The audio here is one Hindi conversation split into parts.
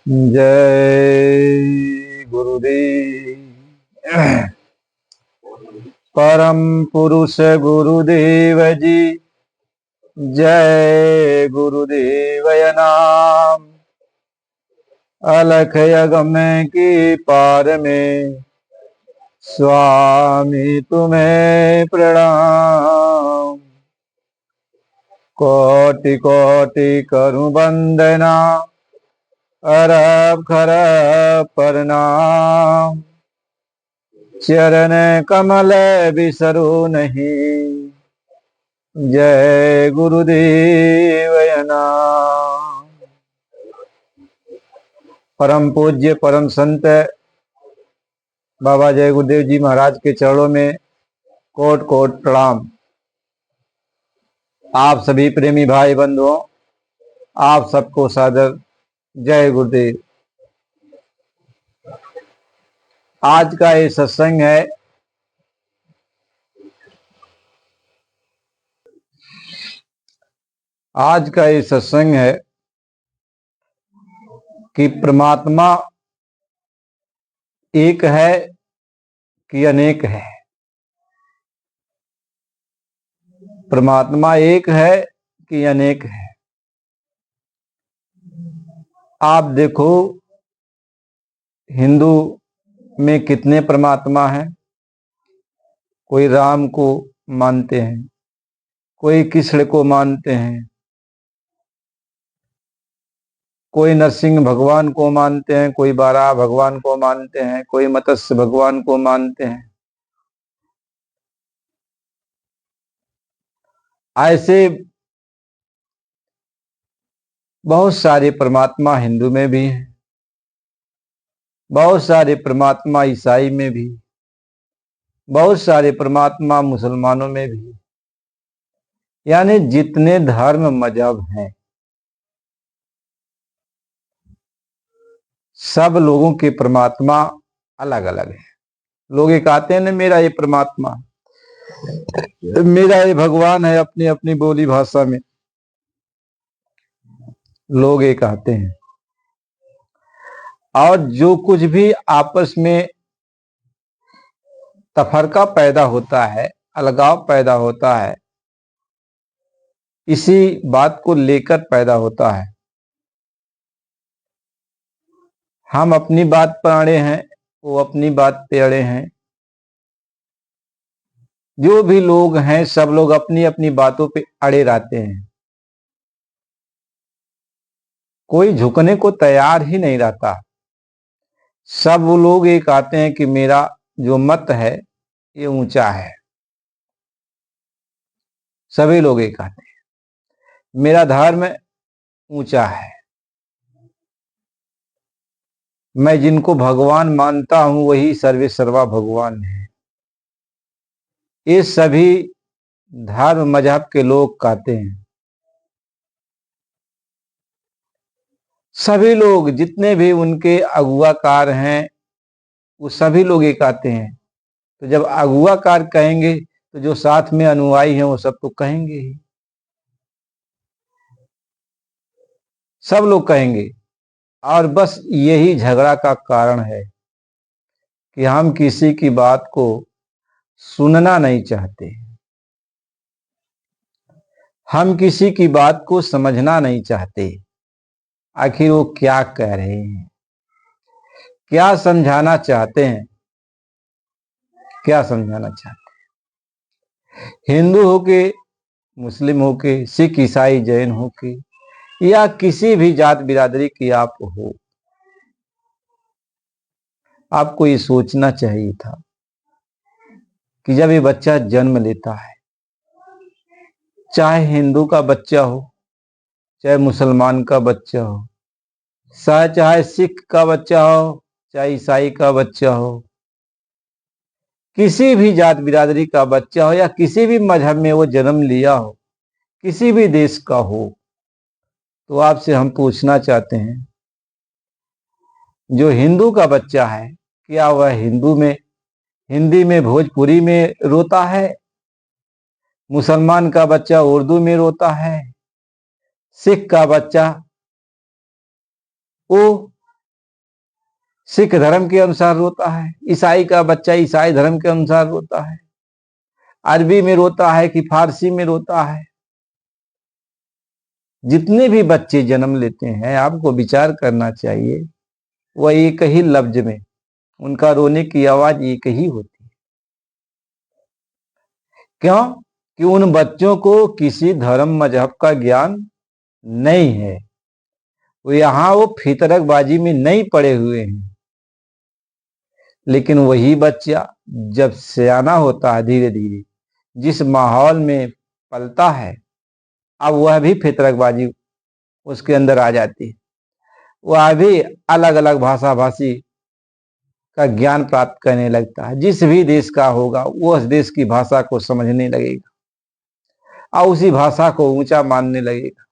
जय गुरुदेव। परम पुरुष गुरुदेव जी, जय गुरुदेवय नाम। अलख यगम की पार में स्वामी तुम्हें प्रणाम। कोटि कोटि करूं वंदना, अरब खरब प्रणाम। चरण कमल बिसरू नहीं, जय गुरुदेव नाम। परम पूज्य परम संत बाबा जय गुरुदेव जी महाराज के चरणों में कोट कोट प्रणाम। आप सभी प्रेमी भाई बंधुओं, आप सबको सादर जय गुरुदेव। आज का ये सत्संग है कि परमात्मा एक है कि अनेक है। परमात्मा एक है कि अनेक है। आप देखो, हिंदू में कितने परमात्मा हैं। कोई राम को मानते हैं, कोई कृष्ण को मानते हैं, कोई नरसिंह भगवान को मानते हैं, कोई बारह भगवान को मानते हैं, कोई मत्स्य भगवान को मानते हैं। ऐसे बहुत सारे परमात्मा हिंदू में भी हैं, बहुत सारे परमात्मा ईसाई में भी, बहुत सारे परमात्मा मुसलमानों में भी। यानी जितने धर्म मजहब हैं, सब लोगों के परमात्मा अलग अलग हैं। लोग ये कहते हैं ना, मेरा ये परमात्मा, मेरा ये भगवान है, अपनी अपनी बोली भाषा में लोग ये कहते हैं। और जो कुछ भी आपस में तफरका पैदा होता है, अलगाव पैदा होता है, इसी बात को लेकर पैदा होता है। हम अपनी बात पर अड़े हैं, वो अपनी बात पे अड़े हैं। जो भी लोग हैं, सब लोग अपनी अपनी बातों पे अड़े रहते हैं। कोई झुकने को तैयार ही नहीं रहता। सब वो लोग ये कहते हैं कि मेरा जो मत है ये ऊंचा है। सभी लोग ये कहते हैं मेरा धर्म ऊंचा है। मैं जिनको भगवान मानता हूं वही सर्वे सर्वा भगवान है। ये सभी धर्म मजहब के लोग कहते हैं। सभी लोग जितने भी उनके अगुवाकार हैं, वो सभी लोग ये कहते हैं। तो जब अगुवाकार कहेंगे तो जो साथ में अनुयायी हैं वो सब तो कहेंगे ही, सब लोग कहेंगे। और बस यही झगड़ा का कारण है कि हम किसी की बात को सुनना नहीं चाहते, हम किसी की बात को समझना नहीं चाहते। आखिर वो क्या कह रहे हैं, क्या समझाना चाहते हैं, क्या समझाना चाहते हैं। हिंदू हो के, मुस्लिम हो के, सिख ईसाई जैन हो के, या किसी भी जात बिरादरी की आप हो, आपको ये सोचना चाहिए था कि जब ये बच्चा जन्म लेता है, चाहे हिंदू का बच्चा हो, चाहे मुसलमान का बच्चा हो, चाहे सिख का बच्चा हो, चाहे ईसाई का बच्चा हो, किसी भी जात बिरादरी का बच्चा हो, या किसी भी मजहब में वो जन्म लिया हो, किसी भी देश का हो, तो आपसे हम पूछना चाहते हैं, जो हिंदू का बच्चा है, क्या वह हिंदी में भोजपुरी में रोता है? मुसलमान का बच्चा उर्दू में रोता है? सिख का बच्चा वो सिख धर्म के अनुसार रोता है, ईसाई का बच्चा ईसाई धर्म के अनुसार रोता है, अरबी में रोता है कि फारसी में रोता है। जितने भी बच्चे जन्म लेते हैं, आपको विचार करना चाहिए, वह एक ही लफ्ज में उनका रोने की आवाज एक ही होती है। क्यों? कि उन बच्चों को किसी धर्म मजहब का ज्ञान नहीं है, वो फितरकबाजी में नहीं पड़े हुए हैं। लेकिन वही बच्चा जब सयाना होता है, धीरे धीरे जिस माहौल में पलता है, अब वह भी फितरकबाजी उसके अंदर आ जाती है। वह भी अलग अलग भाषा भाषी का ज्ञान प्राप्त करने लगता है। जिस भी देश का होगा वो उस देश की भाषा को समझने लगेगा और उसी भाषा को ऊंचा मानने लगेगा।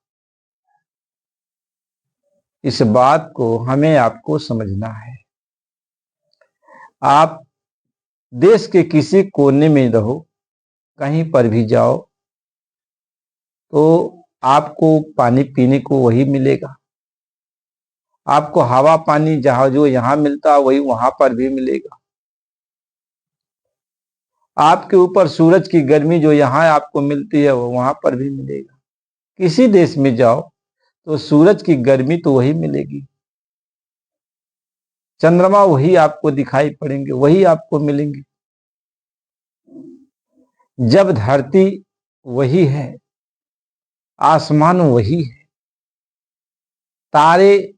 इस बात को हमें आपको समझना है। आप देश के किसी कोने में रहो, कहीं पर भी जाओ, तो आपको पानी पीने को वही मिलेगा। आपको हवा पानी जहां जो यहां मिलता है वही वहां पर भी मिलेगा। आपके ऊपर सूरज की गर्मी जो यहां आपको मिलती है वो वहां पर भी मिलेगा। किसी देश में जाओ तो सूरज की गर्मी तो वही मिलेगी, चंद्रमा वही आपको दिखाई पड़ेंगे, वही आपको मिलेंगे। जब धरती वही है, आसमान वही है, तारे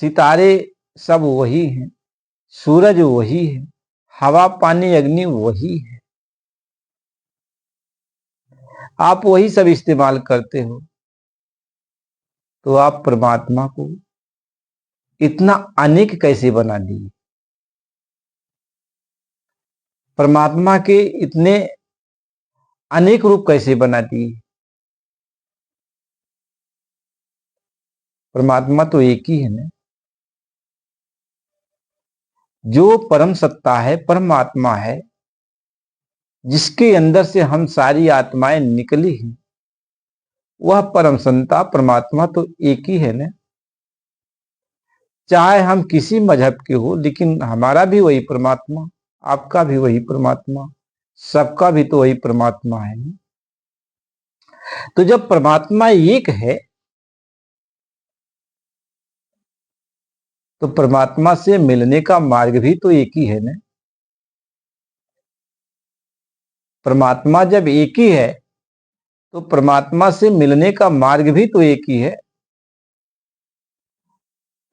सितारे सब वही हैं, सूरज वही है, हवा पानी अग्नि वही है, आप वही सब इस्तेमाल करते हो, तो आप परमात्मा को इतना अनेक कैसे बना दिए? परमात्मा के इतने अनेक रूप कैसे बना दिए? परमात्मा तो एक ही है ना। जो परम सत्ता है, परमात्मा है, जिसके अंदर से हम सारी आत्माएं निकली हैं, वह परम सत्ता परमात्मा तो एक ही है ना। चाहे हम किसी मजहब के हो, लेकिन हमारा भी वही परमात्मा, आपका भी वही परमात्मा, सबका भी तो वही परमात्मा है ना। तो जब परमात्मा एक है, तो परमात्मा से मिलने का मार्ग भी तो एक ही है ना। परमात्मा जब एक ही है, तो परमात्मा से मिलने का मार्ग भी तो एक ही है।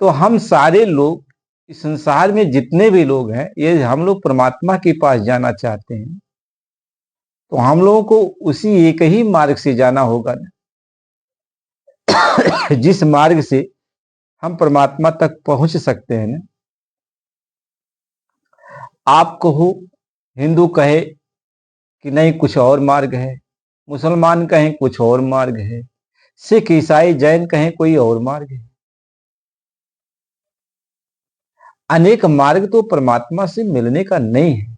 तो हम सारे लोग, इस संसार में जितने भी लोग हैं, ये हम लोग परमात्मा के पास जाना चाहते हैं, तो हम लोगों को उसी एक ही मार्ग से जाना होगा ना। जिस मार्ग से हम परमात्मा तक पहुंच सकते हैं ना। आप कहो, हिंदू कहे कि नहीं कुछ और मार्ग है, मुसलमान कहें कुछ और मार्ग है, सिख ईसाई जैन कहें कोई और मार्ग है। अनेक मार्ग तो परमात्मा से मिलने का नहीं है।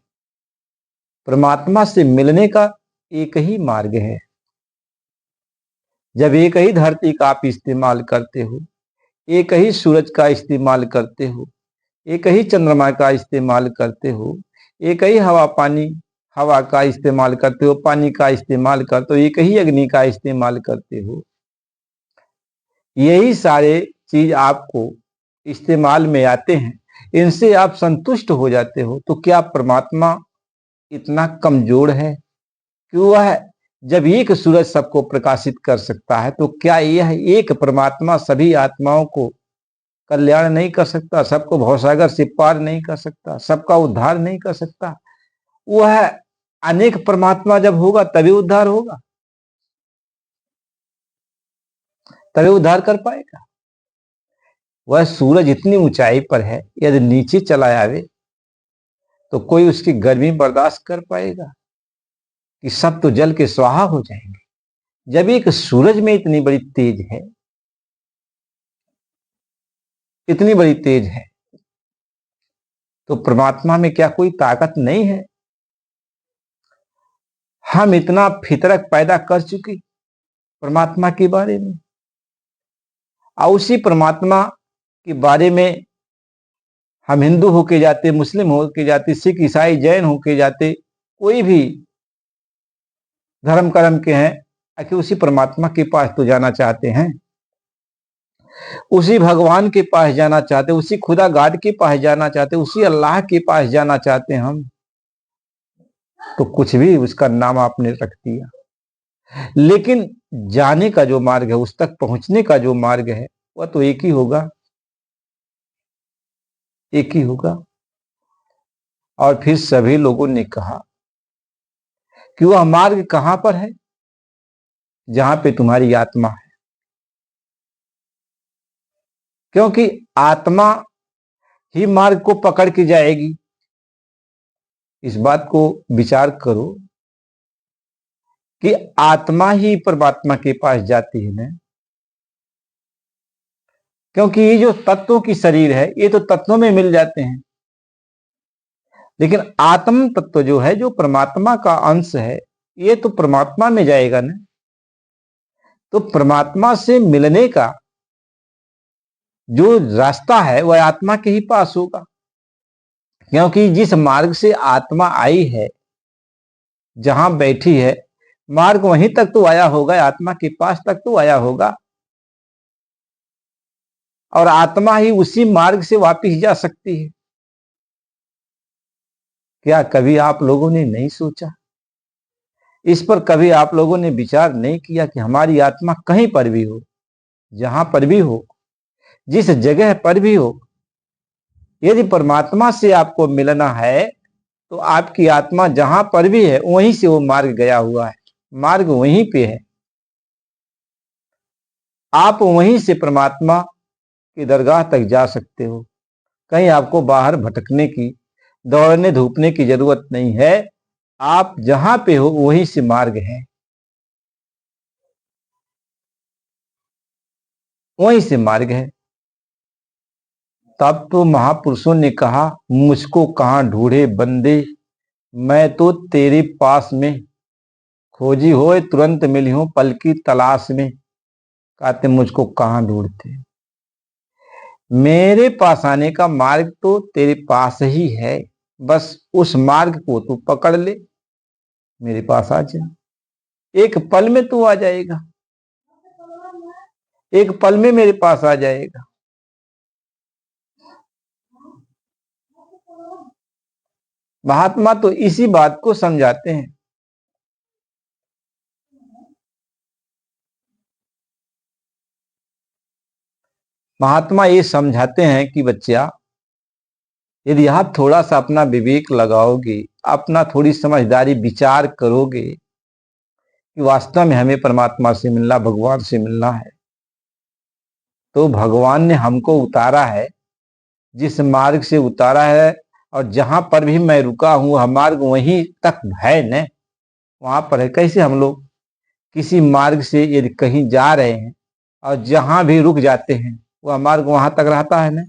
परमात्मा से मिलने का एक ही मार्ग है। जब एक ही धरती का आप इस्तेमाल करते हो, एक ही सूरज का इस्तेमाल करते हो, एक ही चंद्रमा का इस्तेमाल करते हो, एक ही हवा का इस्तेमाल करते हो, पानी का इस्तेमाल करते हो, एक ही अग्नि का इस्तेमाल करते हो, यही सारे चीज आपको इस्तेमाल में आते हैं, इनसे आप संतुष्ट हो जाते हो, तो क्या परमात्मा इतना कमजोर है कि वह जब एक सूरज सबको प्रकाशित कर सकता है, तो क्या यह एक परमात्मा सभी आत्माओं को कल्याण नहीं कर सकता? सबको भवसागर से पार नहीं कर सकता? सबका उद्धार नहीं कर सकता? वह अनेक परमात्मा जब होगा तभी उद्धार होगा, तभी उद्धार कर पाएगा। वह सूरज इतनी ऊंचाई पर है, यदि नीचे चला आवे तो कोई उसकी गर्मी बर्दाश्त कर पाएगा? कि सब तो जल के स्वाहा हो जाएंगे। जब एक सूरज में इतनी बड़ी तेज है, इतनी बड़ी तेज है, तो परमात्मा में क्या कोई ताकत नहीं है? हम इतना फितरक पैदा कर चुके परमात्मा के बारे में, और उसी परमात्मा के बारे में हम हिंदू होके जाते, मुस्लिम होके जाते, सिख ईसाई जैन होके जाते, कोई भी धर्म कर्म के हैं, आखिर उसी परमात्मा के पास तो जाना चाहते हैं, उसी भगवान के पास जाना चाहते, उसी खुदा गाड के पास जाना चाहते, उसी अल्लाह के पास जाना चाहते हम। तो कुछ भी उसका नाम आपने रख दिया, लेकिन जाने का जो मार्ग है, उस तक पहुंचने का जो मार्ग है, वह तो एक ही होगा, एक ही होगा। और फिर सभी लोगों ने कहा कि वह मार्ग कहां पर है? जहां पे तुम्हारी आत्मा है, क्योंकि आत्मा ही मार्ग को पकड़ के जाएगी। इस बात को विचार करो कि आत्मा ही परमात्मा के पास जाती है ना, क्योंकि ये जो तत्वों की शरीर है, ये तो तत्वों में मिल जाते हैं, लेकिन आत्म तत्व जो है, जो परमात्मा का अंश है, ये तो परमात्मा में जाएगा ना। तो परमात्मा से मिलने का जो रास्ता है, वह आत्मा के ही पास होगा, क्योंकि जिस मार्ग से आत्मा आई है, जहां बैठी है, मार्ग वहीं तक तो आया होगा, आत्मा के पास तक तो आया होगा, और आत्मा ही उसी मार्ग से वापस जा सकती है। क्या कभी आप लोगों ने नहीं सोचा? इस पर कभी आप लोगों ने विचार नहीं किया कि हमारी आत्मा कहीं पर भी हो, जहां पर भी हो, जिस जगह पर भी हो, यदि परमात्मा से आपको मिलना है, तो आपकी आत्मा जहां पर भी है, वहीं से वो मार्ग गया हुआ है, मार्ग वहीं पे है। आप वहीं से परमात्मा की दरगाह तक जा सकते हो। कहीं आपको बाहर भटकने की, दौड़ने धूपने की जरूरत नहीं है। आप जहां पे हो, वहीं से मार्ग है, वहीं से मार्ग है। तब तो महापुरुषों ने कहा, मुझको कहां ढूंढे बंदे, मैं तो तेरे पास में, खोजी होए तुरंत मिली हूं पल की तलाश में। कहते मुझको कहां ढूंढते, मेरे पास आने का मार्ग तो तेरे पास ही है, बस उस मार्ग को तू पकड़ ले, मेरे पास आ जा। एक पल में तू आ जाएगा, एक पल में मेरे पास आ जाएगा। महात्मा तो इसी बात को समझाते हैं। महात्मा ये समझाते हैं कि बच्चा, यदि आप थोड़ा सा अपना विवेक लगाओगे, अपना थोड़ी समझदारी विचार करोगे कि वास्तव में हमें परमात्मा से मिलना, भगवान से मिलना है, तो भगवान ने हमको उतारा है, जिस मार्ग से उतारा है, और जहां पर भी मैं रुका हूं, वह मार्ग वहीं तक है न, वहां पर है। कैसे हम लोग किसी मार्ग से यदि कहीं जा रहे हैं और जहां भी रुक जाते हैं, वह मार्ग वहां तक रहता है ना,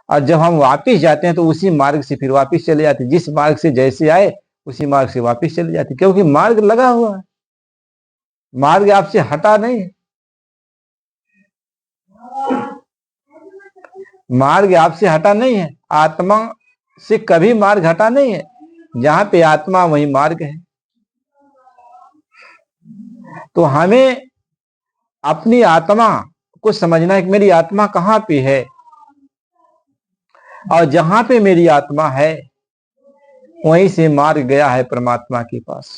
और जब हम वापस जाते हैं तो उसी मार्ग से फिर वापस चले जाते हैं। जिस मार्ग से जैसे आए, उसी मार्ग से वापस चले जाते, क्योंकि मार्ग लगा हुआ है, मार्ग आपसे हटा नहीं है, मार्ग आपसे हटा नहीं है, आत्मा से कभी मार्ग हटा नहीं है। जहां पे आत्मा वही मार्ग है। तो हमें अपनी आत्मा को समझना है कि मेरी आत्मा कहां पे है, और जहां पे मेरी आत्मा है, वहीं से मार्ग गया है परमात्मा के पास।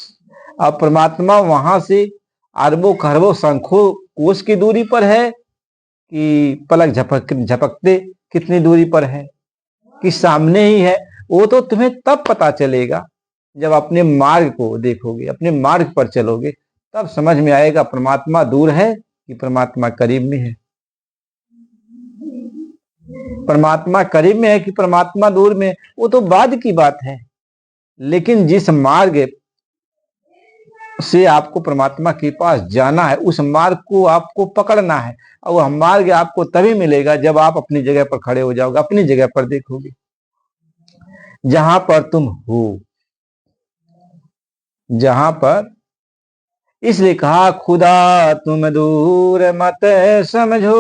अब परमात्मा वहां से अरबों खरबों शंखों कोस की दूरी पर है, कि पलक झपकते कितनी दूरी पर है, कि सामने ही है, वो तो तुम्हें तब पता चलेगा जब अपने मार्ग को देखोगे, अपने मार्ग पर चलोगे, तब समझ में आएगा परमात्मा दूर है कि परमात्मा करीब में है, परमात्मा करीब में है कि परमात्मा दूर में है, वो तो बाद की बात है। लेकिन जिस मार्ग से आपको परमात्मा के पास जाना है, उस मार्ग को आपको पकड़ना है, और वह मार्ग आपको तभी मिलेगा जब आप अपनी जगह पर खड़े हो जाओगे, अपनी जगह पर देखोगे, जहां पर तुम हो, जहां पर। इसलिए कहा, खुदा तुम दूर मत समझो,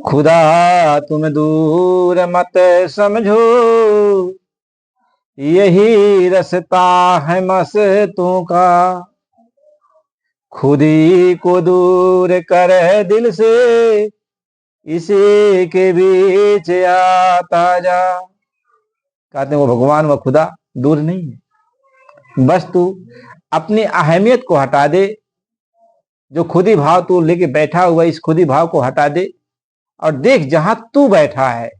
खुदा तुम दूर मत समझो, यही रास्ता है मस्तों का। खुद ही को दूर कर दिल से, इसी के बीच आता जा। कहते हैं वो भगवान व खुदा दूर नहीं है, बस तू अपनी अहमियत को हटा दे। जो खुदी भाव तू लेके बैठा हुआ, इस खुदी भाव को हटा दे और देख जहां तू बैठा है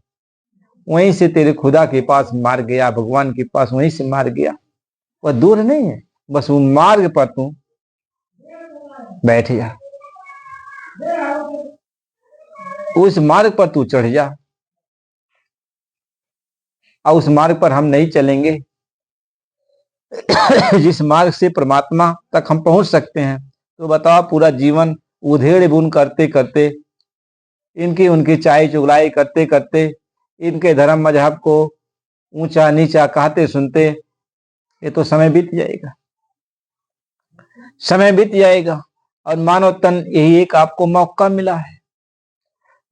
वहीं से तेरे खुदा के पास मार्ग गया, भगवान के पास वहीं से मार्ग गया। वह दूर नहीं है, बस वो मार्ग पर तू बैठ जा, उस मार्ग पर तू चढ़ जा। और उस मार्ग पर हम नहीं चलेंगे जिस मार्ग से परमात्मा तक हम पहुंच सकते हैं। तो बताओ, पूरा जीवन उधेड़ बुन करते करते, इनकी उनकी चाय चुगलाई करते करते, इनके धर्म मजहब को ऊंचा नीचा कहते सुनते, ये तो समय बीत जाएगा, समय बीत जाएगा। और मानव तन यही एक आपको मौका मिला है,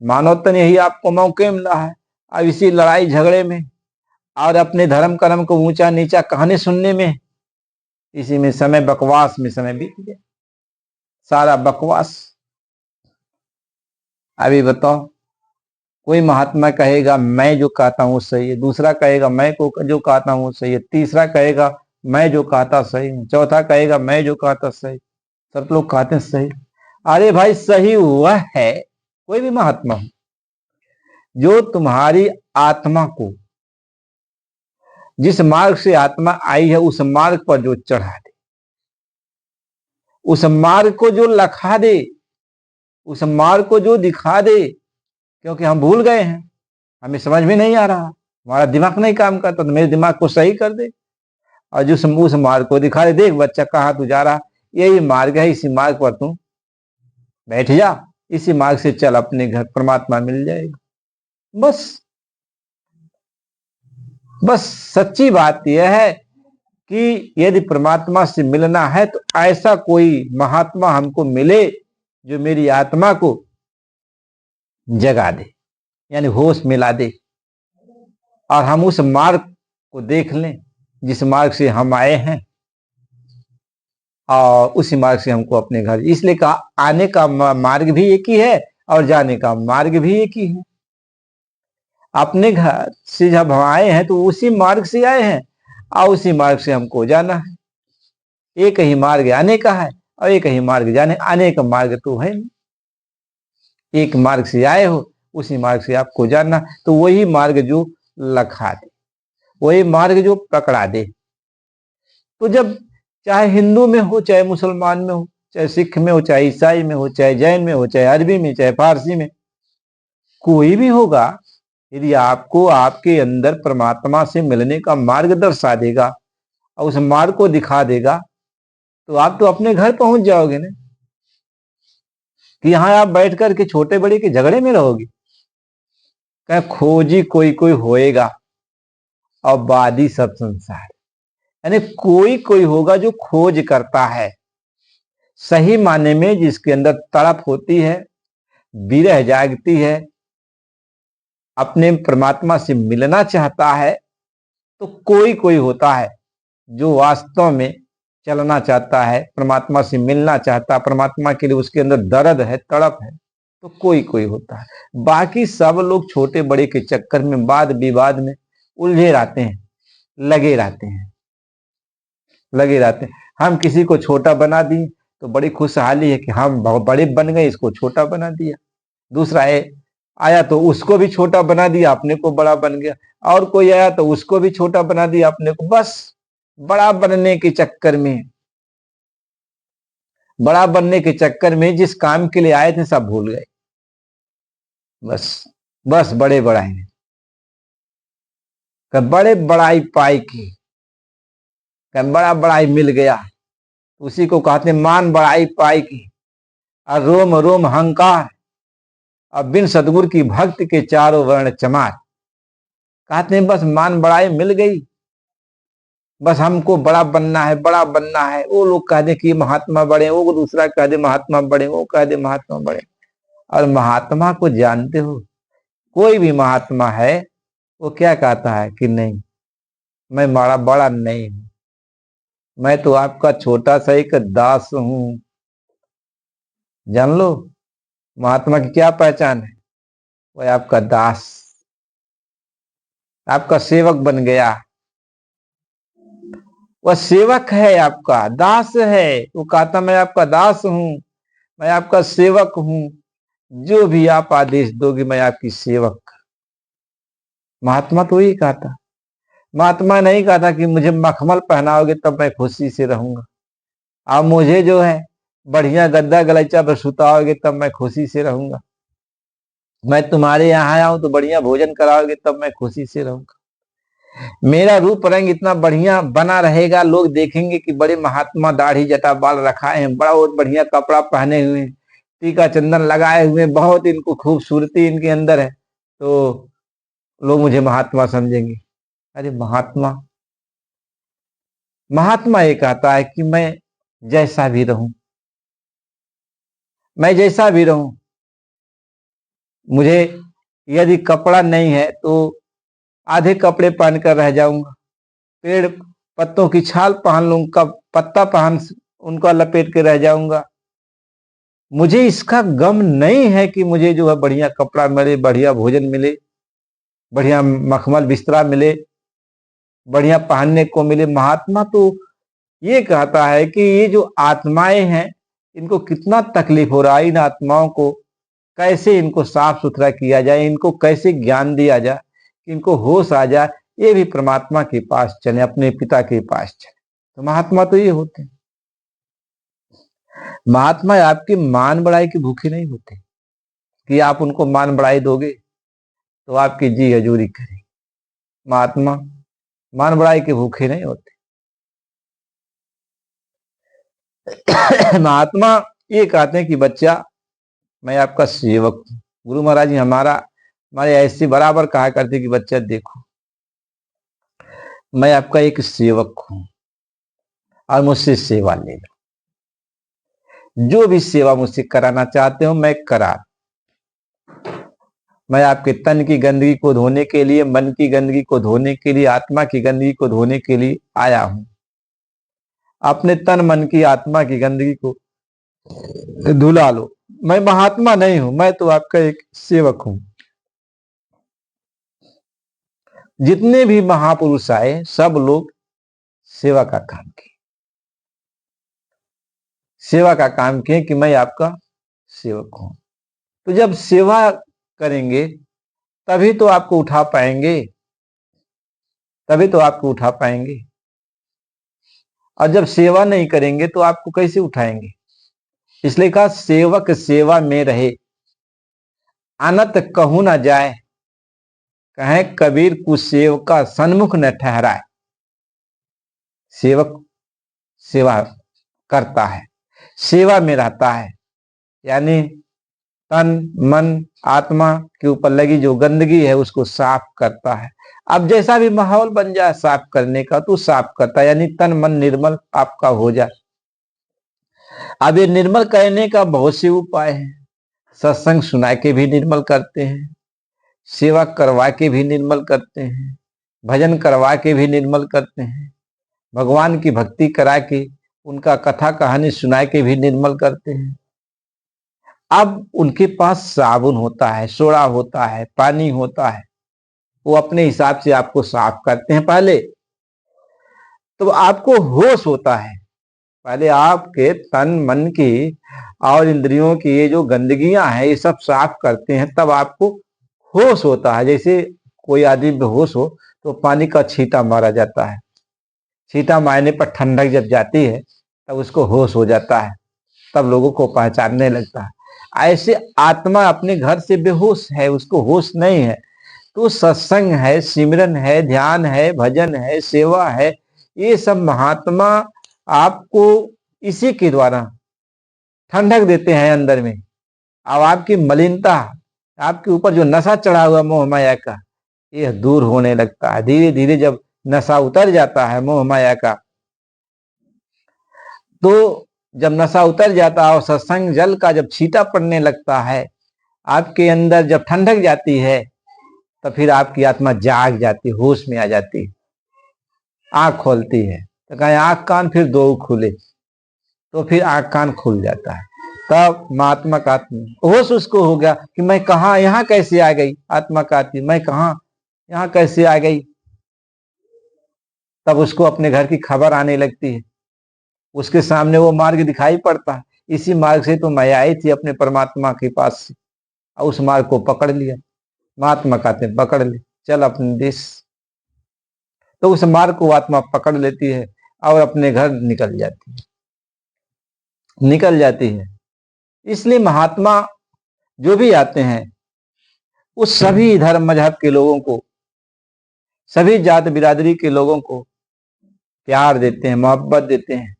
मानव तन यही आपको मौके मिला है। अब इसी लड़ाई झगड़े में और अपने धर्म कर्म को ऊंचा नीचा कहने सुनने में, इसी में समय, बकवास में समय बीत गया, सारा बकवास। अभी बताओ, कोई महात्मा कहेगा मैं जो कहता हूं सही है, दूसरा कहेगा मैं को जो कहता हूं सही है, तीसरा कहेगा मैं जो कहता सही हूं, चौथा कहेगा मैं जो कहता सही। सब लोग कहते हैं सही। अरे भाई, सही वह है, कोई भी महात्मा हो, जो तुम्हारी आत्मा को, जिस मार्ग से आत्मा आई है उस मार्ग पर जो चढ़ा दे, उस मार्ग को जो लखा दे, उस मार्ग को जो दिखा दे। क्योंकि हम भूल गए हैं, हमें समझ में नहीं आ रहा, हमारा दिमाग नहीं काम करता, तो मेरे दिमाग को सही कर दे और जो उस मार्ग को दिखा दे। देख बच्चा, कहाँ तू जा रहा, यही मार्ग है, इसी मार्ग पर तू बैठ जा, इसी मार्ग से चल, अपने घर परमात्मा मिल जाएगा। बस बस सच्ची बात यह है कि यदि परमात्मा से मिलना है तो ऐसा कोई महात्मा हमको मिले जो मेरी आत्मा को जगा दे, यानी होश मिला दे, और हम उस मार्ग को देख लें जिस मार्ग से हम आए हैं, और उसी मार्ग से हमको अपने घर। इसलिए कहा, आने का मार्ग भी एक ही है और जाने का मार्ग भी एक ही है। अपने घर से जब हम आए हैं तो उसी मार्ग से आए हैं और उसी मार्ग से हमको जाना है। एक ही मार्ग आने का है और एक ही मार्ग जाने। आने का मार्ग तो है नहीं, एक मार्ग से आए हो, उसी मार्ग से आपको जाना। तो वही मार्ग जो लखा दे, वही मार्ग जो पकड़ा दे। तो जब चाहे हिंदू में हो, चाहे मुसलमान में हो, चाहे सिख में हो, चाहे ईसाई में हो, चाहे जैन में हो, चाहे अरबी में, चाहे फारसी में, कोई भी होगा, यदि आपको आपके अंदर परमात्मा से मिलने का मार्ग दर्शा देगा और उस मार्ग को दिखा देगा, तो आप तो अपने घर पहुंच जाओगे ना। कि यहां आप बैठ कर के छोटे बड़े के झगड़े में रहोगे। कह खोजी कोई कोई होएगा और बादी सब संसार, यानी कोई कोई होगा जो खोज करता है, सही माने में जिसके अंदर तड़प होती है, विरह जागती है, अपने परमात्मा से मिलना चाहता है। तो कोई कोई होता है जो वास्तव में चलना चाहता है, परमात्मा से मिलना चाहता है, परमात्मा के लिए उसके अंदर दर्द है, तड़प है, तो कोई कोई होता है। बाकी सब लोग छोटे बड़े के चक्कर में, वाद विवाद में उलझे रहते हैं, लगे रहते हैं, लगे रहते हैं। हम किसी को छोटा बना दिए तो बड़ी खुशहाली है कि हम बहुत बड़े बन गए, इसको छोटा बना दिया। दूसरा है आया तो उसको भी छोटा बना दिया, अपने को बड़ा बन गया। और कोई आया तो उसको भी छोटा बना दिया, अपने को। बस बड़ा बनने के चक्कर में, बड़ा बनने के चक्कर में जिस काम के लिए आए थे सब भूल गए। बस बस बड़े बढ़ाई, बड़े बड़ाई पाई की, बड़ा बड़ाई मिल गया, उसी को कहते मान बड़ाई पाई की। और रोम रोम हंकार, और बिन सदगुरु की भक्ति के चारों वर्ण चमार। कहते हैं बस मान बड़ाई मिल गई, बस हमको बड़ा बनना है, बड़ा बनना है। वो लोग कह दे कि महात्मा बड़े, वो दूसरा कह दे महात्मा बड़े, वो कह दे महात्मा बड़े। और महात्मा को जानते हो, कोई भी महात्मा है वो क्या कहता है कि नहीं, मैं बड़ा बड़ा नहीं हूं, मैं तो आपका छोटा सा एक दास हूं। जान लो महात्मा की क्या पहचान है, वह आपका दास, आपका सेवक बन गया। वह सेवक है, आपका दास है। वो कहता मैं आपका दास हूं, मैं आपका सेवक हूं, जो भी आप आदेश दोगे मैं आपकी सेवक। महात्मा तो यही कहता। महात्मा नहीं कहता कि मुझे मखमल पहनाओगे तब मैं खुशी से रहूंगा, आप मुझे जो है बढ़िया गद्दा गलीचा पर सुताओगे तब मैं खुशी से रहूंगा, मैं तुम्हारे यहाँ आऊं तो बढ़िया भोजन कराओगे तब मैं खुशी से रहूंगा, मेरा रूप रंग इतना बढ़िया बना रहेगा, लोग देखेंगे कि बड़े महात्मा, दाढ़ी जटा बाल रखाए हैं, बड़ा बहुत बढ़िया कपड़ा पहने हुए, टीका चंदन लगाए हुए, बहुत इनको खूबसूरती इनके अंदर है, तो लोग मुझे महात्मा समझेंगे। अरे महात्मा, महात्मा ये कहता है कि मैं जैसा भी रहूं, मैं जैसा भी रहूं, मुझे यदि कपड़ा नहीं है तो आधे कपड़े पहनकर रह जाऊंगा, पेड़ पत्तों की छाल पहन लूंगा, पत्ता पहन उनका लपेट के रह जाऊंगा, मुझे इसका गम नहीं है कि मुझे जो है बढ़िया कपड़ा मिले, बढ़िया भोजन मिले, बढ़िया मखमल बिस्तरा मिले, बढ़िया पहनने को मिले। महात्मा तो ये कहता है कि ये जो आत्माएं हैं इनको कितना तकलीफ हो रहा है, इन आत्माओं को कैसे इनको साफ सुथरा किया जाए, इनको कैसे ज्ञान दिया जाए, इनको होश आ जाए, ये भी परमात्मा के पास चले, अपने पिता के पास चले। तो महात्मा तो ये होते हैं। महात्मा आपकी मान बढ़ाई के भूखे नहीं होते कि आप उनको मान बढ़ाई दोगे तो आपकी जी हजूरी करेगी। महात्मा मान बढ़ाई के भूखे नहीं होते। महात्मा ये कहते हैं कि बच्चा मैं आपका सेवक हूं। गुरु महाराज जी हमारे ऐसे बराबर कहा करते कि बच्चा देखो मैं आपका एक सेवक हूं और मुझसे सेवा ले लो, जो भी सेवा मुझसे कराना चाहते हो मैं करा, मैं आपके तन की गंदगी को धोने के लिए, मन की गंदगी को धोने के लिए, आत्मा की गंदगी को धोने के लिए आया हूं। अपने तन मन की आत्मा की गंदगी को धुला लो। मैं महात्मा नहीं हूं, मैं तो आपका एक सेवक हूं। जितने भी महापुरुष आए सब लोग सेवा का काम किए, सेवा का काम किए कि मैं आपका सेवक हूं। तो जब सेवा करेंगे तभी तो आपको उठा पाएंगे, तभी तो आपको उठा पाएंगे। और जब सेवा नहीं करेंगे तो आपको कैसे उठाएंगे? इसलिए कहा सेवक सेवा में रहे, अनत कहूं न जाए, कहे कबीर कुसेवका सन्मुख न ठहराए। सेवक सेवा करता है, सेवा में रहता है, यानी तन मन आत्मा के ऊपर लगी जो गंदगी है उसको साफ करता है। अब जैसा भी माहौल बन जाए साफ करने का तो साफ करता है, यानी तन मन निर्मल आपका हो जाए। अब ये निर्मल करने का बहुत से उपाय हैं। सत्संग सुना के भी निर्मल करते हैं, सेवा करवा के भी निर्मल करते हैं, भजन करवा के भी निर्मल करते हैं, भगवान की भक्ति करा के उनका कथा कहानी सुना के भी निर्मल करते हैं। अब उनके पास साबुन होता है, सोडा होता है, पानी होता है, वो अपने हिसाब से आपको साफ करते हैं। पहले तो आपको होश होता है, पहले आपके तन मन की और इंद्रियों की ये जो गंदगियां हैं ये सब साफ करते हैं, तब आपको होश होता है। जैसे कोई आदमी बेहोश हो तो पानी का छींटा मारा जाता है, छींटा मारने पर ठंडक जब जाती है तब उसको होश हो जाता है, तब लोगों को पहचानने लगता है। ऐसे आत्मा अपने घर से बेहोश है, उसको होश नहीं है, तो सत्संग है, सिमरन है, ध्यान है, भजन है, सेवा है, ये सब महात्मा आपको इसी के द्वारा ठंडक देते हैं अंदर में। अब आपकी मलिनता, आपके ऊपर जो नशा चढ़ा हुआ मोह माया का, ये दूर होने लगता है। धीरे धीरे जब नशा उतर जाता है मोह माया का, तो जब नशा उतर जाता है और सत्संग जल का जब छींटा पड़ने लगता है आपके अंदर जब ठंडक जाती है तो फिर आपकी आत्मा जाग जाती है, होश में आ जाती है, आंख खोलती है। तो कहें आंख कान फिर दो खुले, तो फिर आंख कान खुल जाता है। तब महात्मा का होश उसको हो गया कि मैं कहा, यहाँ कैसे आ गई। आत्मा का आती, मैं कहा, यहाँ कैसे आ गई। तब उसको अपने घर की खबर आने लगती है, उसके सामने वो मार्ग दिखाई पड़ता है। इसी मार्ग से तो मैं आई थी अपने परमात्मा के पास से, और उस मार्ग को पकड़ लिया। महात्मा कहते हैं पकड़ ले, चल अपने देश। तो उस मार्ग को आत्मा पकड़ लेती है और अपने घर निकल जाती है। इसलिए महात्मा जो भी आते हैं उस सभी धर्म मजहब के लोगों को, सभी जात बिरादरी के लोगों को प्यार देते हैं, मोहब्बत देते हैं,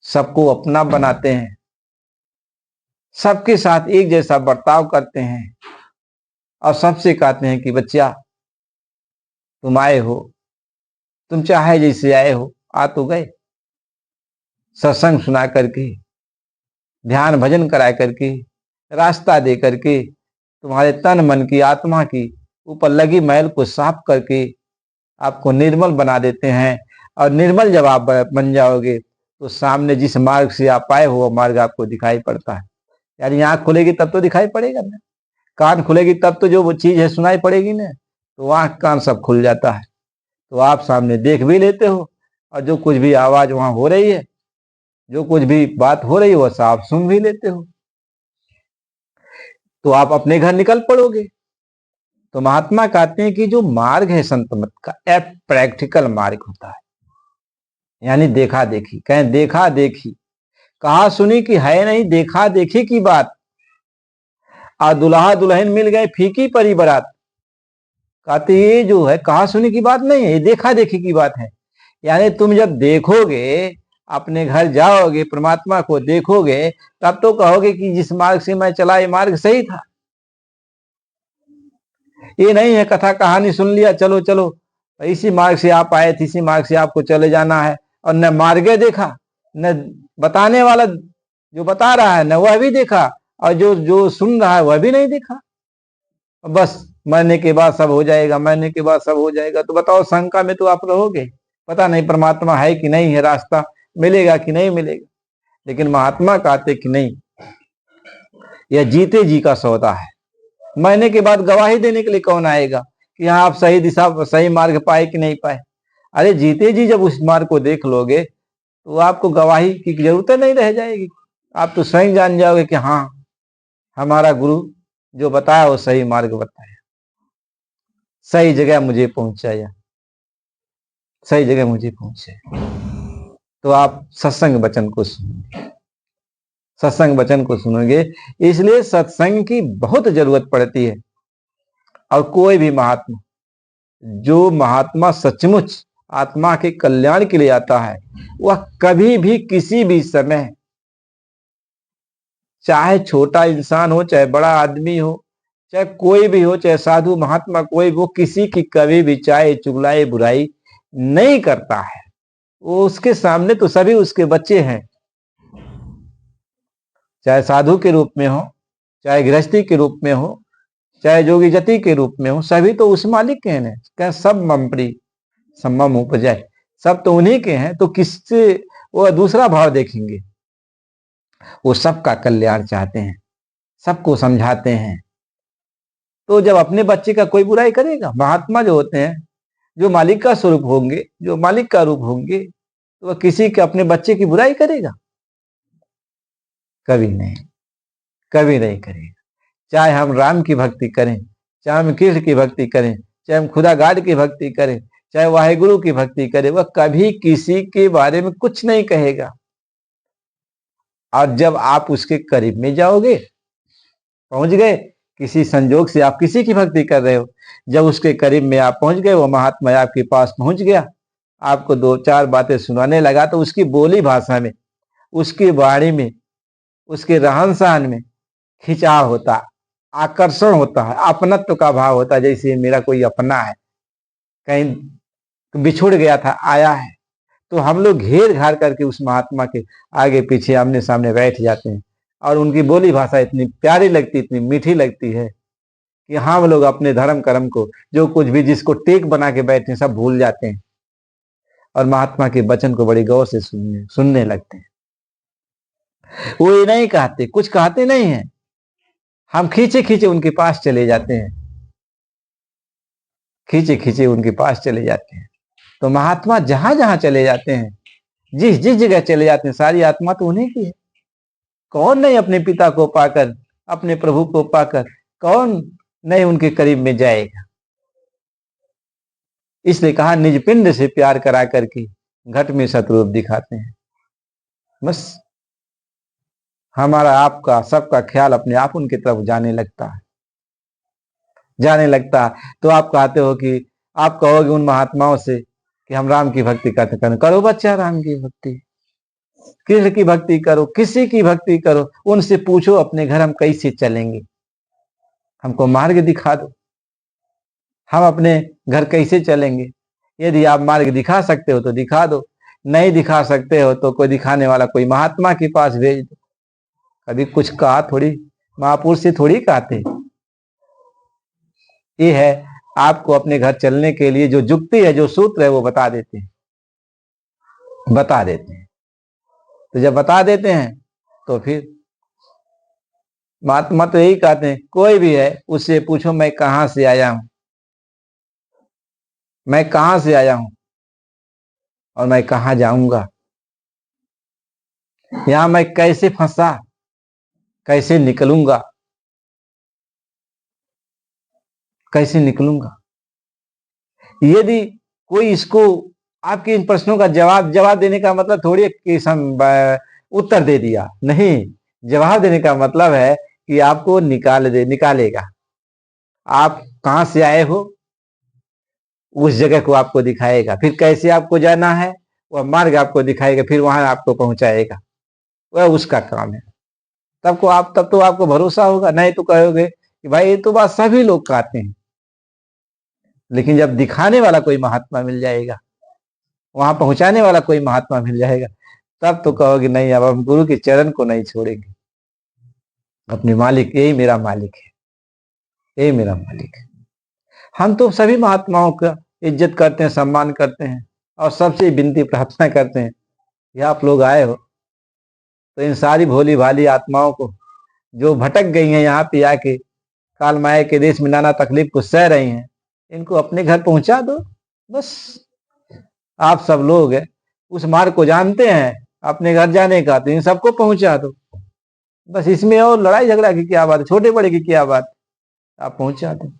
सबको अपना बनाते हैं, सबके साथ एक जैसा बर्ताव करते हैं, और सबसे कहते हैं कि बच्चा तुम आए हो, तुम चाहे जैसे आए हो, आ तो गए। सत्संग सुना करके, ध्यान भजन करा करके, रास्ता दे करके, तुम्हारे तन मन की आत्मा की ऊपर लगी मैल को साफ करके आपको निर्मल बना देते हैं। और निर्मल जब आप बन जाओगे तो सामने जिस मार्ग से आप आए हो वो मार्ग आपको दिखाई पड़ता है। यानी आंख खुलेगी तब तो दिखाई पड़ेगा ना, कान खुलेगी तब तो जो वो चीज है सुनाई पड़ेगी ना। तो आंख कान सब खुल जाता है, तो आप सामने देख भी लेते हो, और जो कुछ भी आवाज वहां हो रही है, जो कुछ भी बात हो रही है, वो साफ सुन भी लेते हो। तो आप अपने घर निकल पड़ोगे। तो महात्मा कहते हैं कि जो मार्ग है संत मत का, एक प्रैक्टिकल मार्ग होता है। यानी देखा देखी, कहें देखा देखी, कहा सुनी की है नहीं, देखा देखी की बात। आ दुल्हा दुल्हन मिल गए फीकी परी बारात। कहते ये जो है कहा सुनी की बात नहीं है, ये देखा देखी की बात है। यानी तुम जब देखोगे, अपने घर जाओगे, परमात्मा को देखोगे, तब तो कहोगे कि जिस मार्ग से मैं चला ये मार्ग सही था। ये नहीं है कथा कहानी सुन लिया, चलो चलो इसी मार्ग से आप आए थे, इसी मार्ग से आपको चले जाना है, और न मार्गे देखा, न बताने वाला जो बता रहा है न वह भी देखा, और जो जो सुन रहा है वह भी नहीं देखा। बस मरने के बाद सब हो जाएगा, मरने के बाद सब हो जाएगा। तो बताओ शंका में तो आप रहोगे, पता नहीं परमात्मा है कि नहीं है, रास्ता मिलेगा कि नहीं मिलेगा। लेकिन महात्मा कहते कि नहीं, यह जीते जी का सौदा है। मरने के बाद गवाही देने के लिए कौन आएगा कि हाँ आप सही दिशा, सही मार्ग पाए कि नहीं पाए। अरे जीते जी जब उस मार्ग को देख लोगे तो आपको गवाही की जरूरत नहीं रह जाएगी। आप तो स्वयं जान जाओगे कि हाँ हमारा गुरु जो बताया वो सही मार्ग बताया, सही जगह मुझे पहुंचाया, सही जगह मुझे पहुंचाया। तो आप सत्संग वचन को सुनोगे, सत्संग वचन को सुनोगे। इसलिए सत्संग की बहुत जरूरत पड़ती है। और कोई भी महात्मा, जो महात्मा सचमुच आत्मा के कल्याण के लिए आता है, वह कभी भी किसी भी समय, चाहे छोटा इंसान हो, चाहे बड़ा आदमी हो, चाहे कोई भी हो, चाहे साधु महात्मा कोई भी हो, किसी की कभी भी चाहे चुगलाई बुराई नहीं करता है। वो उसके सामने तो सभी उसके बच्चे हैं, चाहे साधु के रूप में हो, चाहे गृहस्थी के रूप में हो, चाहे जोगी जति के रूप में हो, सभी तो उस मालिक के हैं। क्या सब ममप्री सम्मम उपजाए, सब तो उन्हीं के हैं। तो किससे वो दूसरा भाव देखेंगे। वो सबका कल्याण चाहते हैं, सबको समझाते हैं। तो जब अपने बच्चे का कोई बुराई करेगा, महात्मा जो होते हैं, जो मालिक का स्वरूप होंगे, जो मालिक का रूप होंगे, तो वह किसी के अपने बच्चे की बुराई करेगा? कभी नहीं, कभी नहीं करेगा। चाहे हम राम की भक्ति करें, चाहे हम कृष्ण की भक्ति करें, चाहे हम खुदा गाड की भक्ति करें, चाहे वाहेगुरु की भक्ति करें, वह कभी किसी के बारे में कुछ नहीं कहेगा। और जब आप उसके करीब में जाओगे, पहुंच गए, किसी संजोग से आप किसी की भक्ति कर रहे हो, जब उसके करीब में आप पहुंच गए, वो महात्मा आपके पास पहुंच गया, आपको दो चार बातें सुनाने लगा, तो उसकी बोली भाषा में, उसकी वाणी में, उसके रहन सहन में खिंचाव होता, आकर्षण होता है, अपनत्व का भाव होता है। जैसे मेरा कोई अपना है, कहीं बिछुड़ गया था, आया है, तो हम लोग घेर घार करके उस महात्मा के आगे पीछे आमने सामने बैठ जाते हैं और उनकी बोली भाषा इतनी प्यारी लगती, इतनी मीठी लगती है कि हम लोग अपने धर्म कर्म को, जो कुछ भी जिसको टेक बना के बैठे सब भूल जाते हैं और महात्मा के वचन को बड़ी गौर से सुनने लगते हैं। वो ये नहीं कहते, कुछ कहते नहीं है, हम खींचे खींचे उनके पास चले जाते हैं, खींचे खींचे उनके पास चले जाते हैं। तो महात्मा जहां जहां चले जाते हैं, जिस जिस जगह चले जाते हैं, सारी आत्मा तो उन्हीं की है। कौन नहीं अपने पिता को पाकर, अपने प्रभु को पाकर, कौन नहीं उनके करीब में जाएगा। इसलिए कहा निज पिंड से प्यार करा करके घट में शत्रुरूप दिखाते हैं। बस हमारा आपका सबका ख्याल अपने आप उनकी तरफ जाने लगता है, जाने लगता है। तो आप कहते हो कि आप कहोगे उन महात्माओं से कि हम राम की भक्ति करते करो, करो बच्चा राम की भक्ति, कृष्ण की भक्ति करो, किसी की भक्ति करो। उनसे पूछो अपने घर हम कैसे चलेंगे, हमको मार्ग दिखा दो, हम अपने घर कैसे चलेंगे। यदि आप मार्ग दिखा सकते हो तो दिखा दो, नहीं दिखा सकते हो तो कोई दिखाने वाला कोई महात्मा के पास भेज दो। कभी कुछ कहा थोड़ी, महापुरुष से थोड़ी कहते। ये है आपको अपने घर चलने के लिए जो जुक्ति है, जो सूत्र है, वो बता देते हैं, बता देते हैं। तो जब बता देते हैं तो फिर महात्मा तो यही कहते हैं, कोई भी है उससे पूछो मैं कहां से आया हूं, मैं कहां से आया हूं और मैं कहां जाऊंगा, यहां मैं कैसे फंसा, कैसे निकलूंगा, कैसे निकलूंगा। यदि कोई इसको आपके इन प्रश्नों का जवाब देने का मतलब थोड़ी कि उत्तर दे दिया, नहीं। जवाब देने का मतलब है कि आपको निकालेगा। आप कहां से आए हो उस जगह को आपको दिखाएगा, फिर कैसे आपको जाना है वह मार्ग आपको दिखाएगा, फिर वहां आपको पहुंचाएगा। वह उसका काम है। तब तो आपको भरोसा होगा, नहीं तो कहोगे कि भाई ये तो बात सभी लोग कहते हैं। लेकिन जब दिखाने वाला कोई महात्मा मिल जाएगा, वहां पहुंचाने वाला कोई महात्मा मिल जाएगा, तब तो कहोगे नहीं अब हम गुरु के चरण को नहीं छोड़ेंगे। अपने मालिक, यही मेरा मालिक है, यही मेरा मालिक है। हम तो सभी महात्माओं का इज्जत करते हैं, सम्मान करते हैं और सबसे विनती प्रार्थना करते हैं कि आप लोग आए हो तो इन सारी भोली भाली आत्माओं को जो भटक गई हैं, यहाँ पे आके काल माया के देश में नाना तकलीफ को सह रही हैं, इनको अपने घर पहुंचा दो। बस आप सब लोग उस मार्ग को जानते हैं अपने घर जाने का, तो इन सबको पहुंचा दो। बस इसमें और लड़ाई झगड़ा की क्या बात है, छोटे बड़े की क्या बात, आप पहुंचा दो,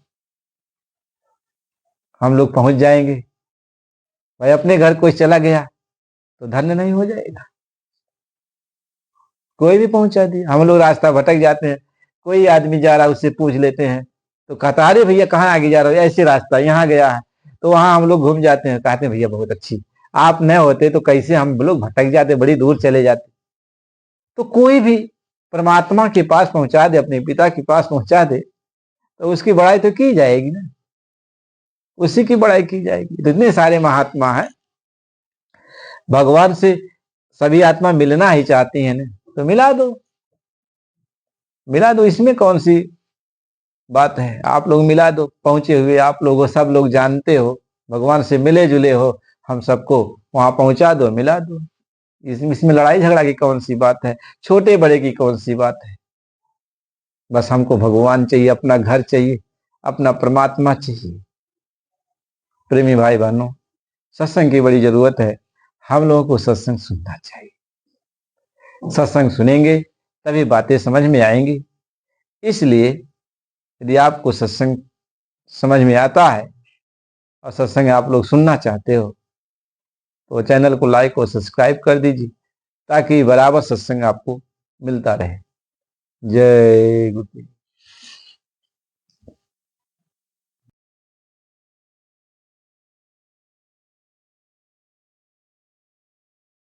हम लोग पहुंच जाएंगे। भाई अपने घर कोई चला गया तो धन्य नहीं हो जाएगा, कोई भी पहुंचा दिया। हम लोग रास्ता भटक जाते हैं, कोई आदमी जा रहा है उससे पूछ लेते हैं तो कहता अरे भैया कहाँ आगे जा रहे हो, ऐसे रास्ता यहाँ गया है, तो वहां हम लोग घूम जाते हैं, कहते हैं भैया बहुत अच्छी, आप न होते तो कैसे हम लोग भटक जाते, बड़ी दूर चले जाते। तो कोई भी परमात्मा के पास पहुंचा दे, अपने पिता के पास पहुंचा दे, तो उसकी बड़ाई तो की जाएगी ना, उसी की बड़ाई की जाएगी। तो इतने सारे महात्मा हैं, भगवान से सभी आत्मा मिलना ही चाहती है ना, तो मिला दो, मिला दो, इसमें कौन सी बात है। आप लोग मिला दो, पहुंचे हुए आप लोग सब लोग जानते हो, भगवान से मिले जुले हो, हम सबको वहां पहुंचा दो, मिला दो। इसमें लड़ाई झगड़ा की कौन सी बात है, छोटे बड़े की कौन सी बात है। बस हमको भगवान चाहिए, अपना घर चाहिए, अपना परमात्मा चाहिए। प्रेमी भाई बहनों, सत्संग की बड़ी जरूरत है, हम लोगों को सत्संग सुनना चाहिए। सत्संग सुनेंगे तभी बातें समझ में आएंगी। इसलिए यदि आपको सत्संग समझ में आता है और सत्संग आप लोग सुनना चाहते हो तो चैनल को लाइक और सब्सक्राइब कर दीजिए, ताकि बराबर सत्संग आपको मिलता रहे। जय गुरु।